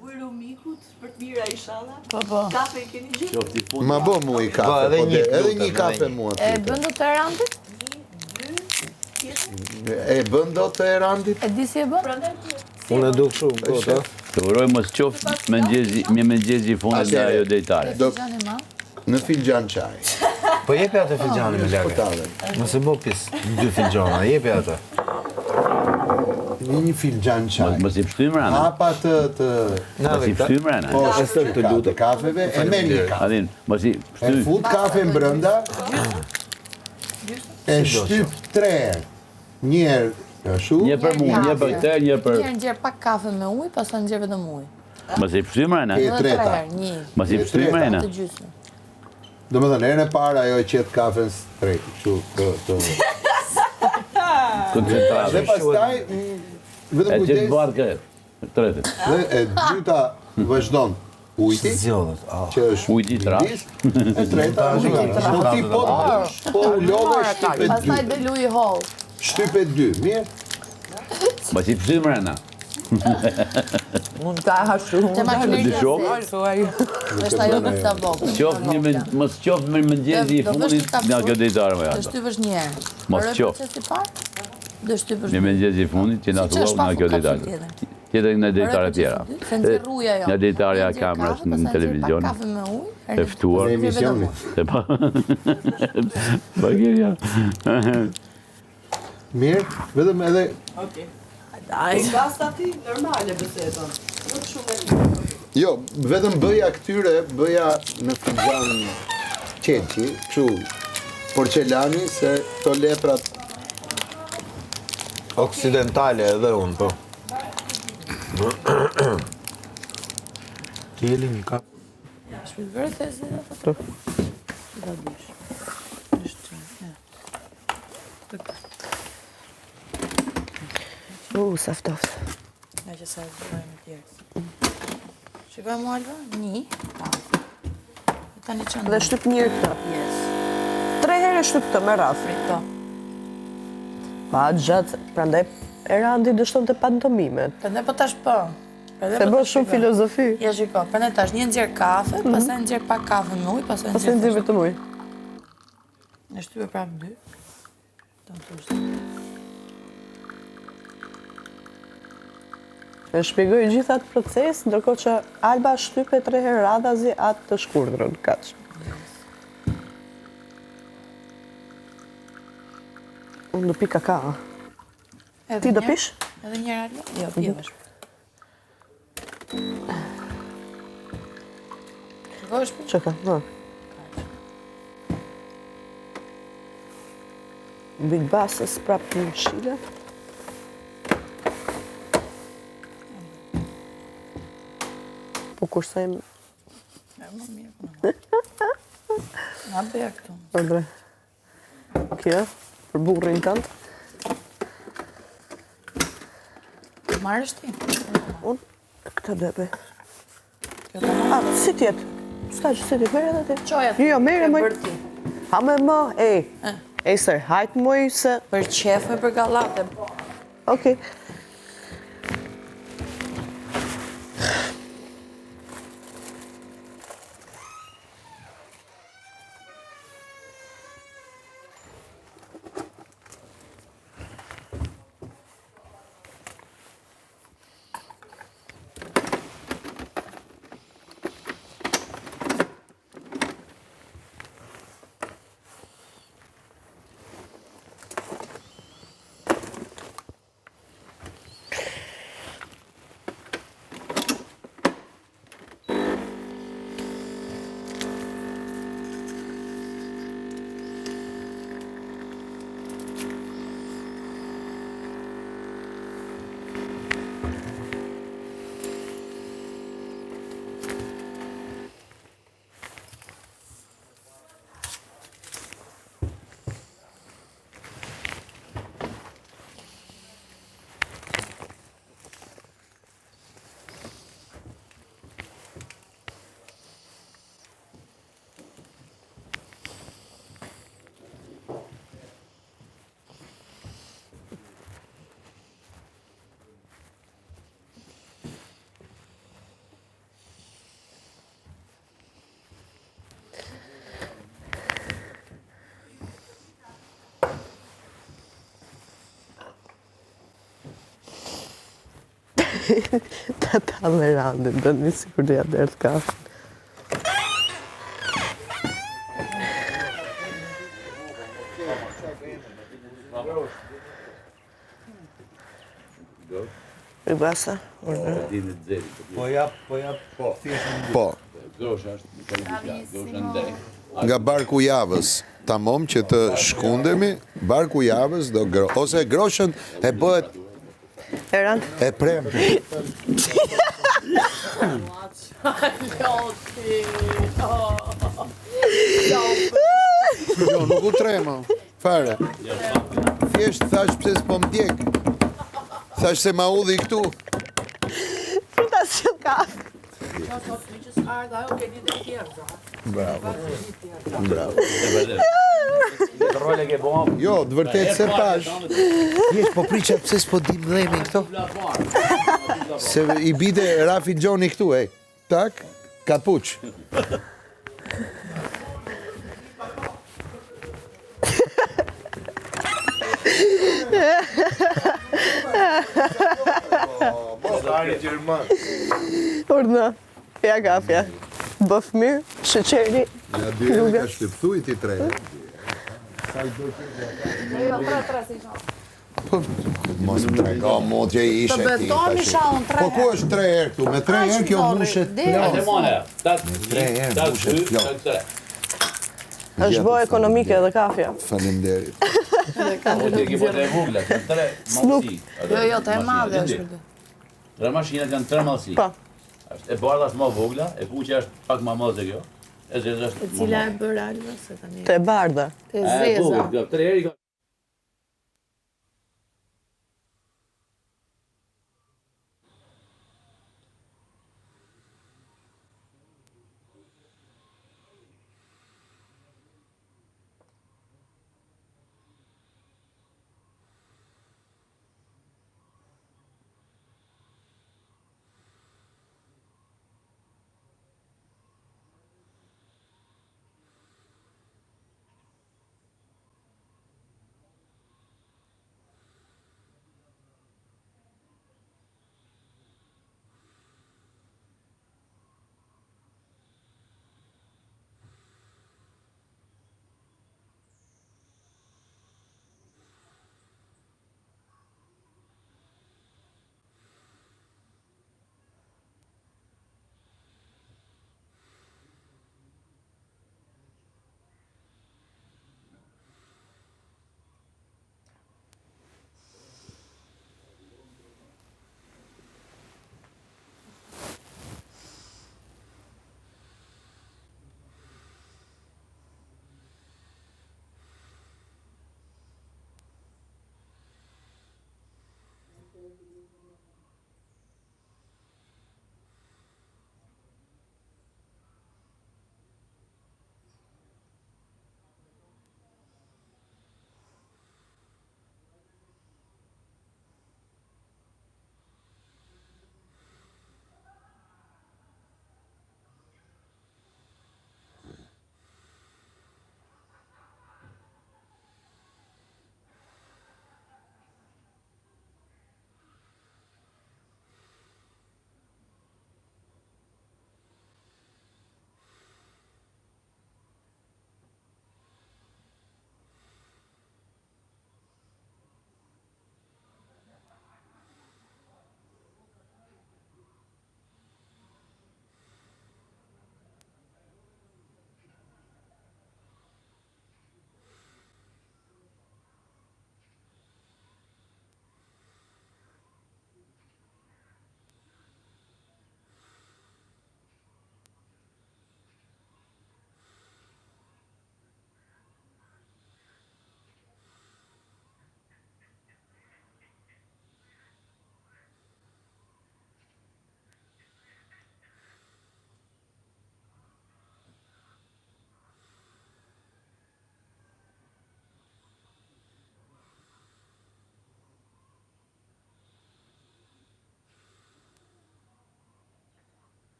Bujru mikut për të mira inshallah. Po. Kafe keni gjithë? Ma bë mu i kafe, edhe një kafe mua. E bën dot të Erandit? E bën dot të Erandit? E di si e bën? Unë e du kështu, bota. Të uroj mos qoftë mëngjesi i fundit nga ajo dejtare. Në filxhan çaj. Po jepi atë filxhanin me lagë. Mos e bë pis 2 filxhana, jepi atë. Një filxhan çaj. Mos i pshtymë rana. Hapa të Mos i pshtymë rana. Po, të lutë kafeve, e merr një kafe. Adin, mos i E pshtymë. fut kafe brenda. E shtyp 3 herë. Një herë ashtu. Një për mua, një për këtë, një për... Një nxjerr pak kafe me ujë, pastaj nxjerr vetëm ujë. Mos i pshtymë rana. E treta. Mos i pshtymë rana. Të gjysmë. Domethënë, herën e parë ajo e qet kafen straight, kështu të Koncentrate. Dhe pastaj vetëm E qëtë kujdes. barë këtë, tretit. Dhe e dyta vazhdon ujti, Zjodhet. që është Ujti i trash. E treta është po ti po u lodhe shtypet Pastaj 2. del uji holl. Shtypet 2, mirë. Mos i pshtymë rana. Mund ta hashu. Te makinëria. Është ajo me sa vogël. Mos qoftë me mëngjesi i fundit nga kjo dejtare me Do ato. shtypësh një herë. Mos Por qoftë. procesi i parë, do shtypësh. Me mëngjesi i fundit që na Si që thua është nga pa kjo kapsul dejtare. tjetër. Tjetër nga dejtare tjera. Se nxjerr rruja jo. Nga dejtarja e Nxjerr kamerës kafe, në pastaj televizion. nxjerr pak kafe me ujë. E ftuar. Në emisionin. E pa. Bagjeria. Mirë, vetëm edhe Basta ti normale bisedon. Nuk shumë e mirë. jo, vetëm bëja këtyre, bëja në filxhan qelqi, kështu porcelani se to leprat Oksidentale edhe unë, po. Kjeli një kap. Shpërbërë thesi dhe Të. do dish. Sa ftoft. Nga që sa bëjmë tjerë. Shikojmë Alba? Një. Tani çon. Dhe shtyp një herë këtë. Yes. 3 herë shtyp këtë me radhë. Frito. Pa gjatë, prandaj Erandi dështon të pantomimet. Prandaj po tash po. Se bën shumë filozofi. Ja shiko, prandaj tash një nxjerr kafe, pastaj nxjerr pak kafe me ujë, pastaj Pastaj nxjerr vetëm ujë. Në shtype prapë 2. Do të thosh. E shpjegoj gjithë atë proces, ndërkohë që Alba shtype 3 herë radhazi atë të shkurtërën, kaq. Unë do pi kakao. Ti do pish? Edhe një herë? Jo, pjevesh. Shikosh pi? Çka? Ha. Big Bass prapë në shile. Po kursojmë... Më mirë. Nga bëja këtu. Ëndre. Kjo, për burrin tënd. Marrësh ti? Unë këtë do bëj. Kjo ta marrë. A, si tjetë? Ska që si tjetë, merë edhe ti. Qoja ti. Jo, merë mëj. Bërë ti. Ha me më, sër, hajtë mëj se... Për qef me për gallate. Okej. Ta me randin, do një sikur do ja derë të kafe. I basta? Po jap, thjesht. Po, Grosha është grosha ndaj. nga barku javës, tamam që të shkundemi, barku javës ose groshën e bëhet Eran? e prem. Jo, nuk u trema, fare. Thjesht thash pse s'po m'djek. Thash se ma udhi këtu. Prita si kafe. Bravo. Bravo. Role ke bom. Jo, të vërtet se pash. Thjesht po priqa pse s'po dim dhemi këto. Se i bide Rafi Gjoni këtu, ej. Tak, kapuç. Urna, ja kafja. Bëf mirë, sheqeri. Ja dyre ka shtypthu i ti tre. Mos më trego, mo që i ishe ti. Po ku është 3 herë këtu? Me 3 herë kjo mushet Atë mone. Tre herë, mushet plot. Është bo ekonomike edhe kafja. Faleminderit. Ti ke po të vogla, janë 3 mallsi. Jo, të e madhe është. Tre mashinat janë 3 mallsi. Po. Është e bardha është më vogla, e kuqja është pak më madhe se kjo. E zezë është. Cila e bërë Alba se tani. Të e bardha. Të zeza. Po, 3 herë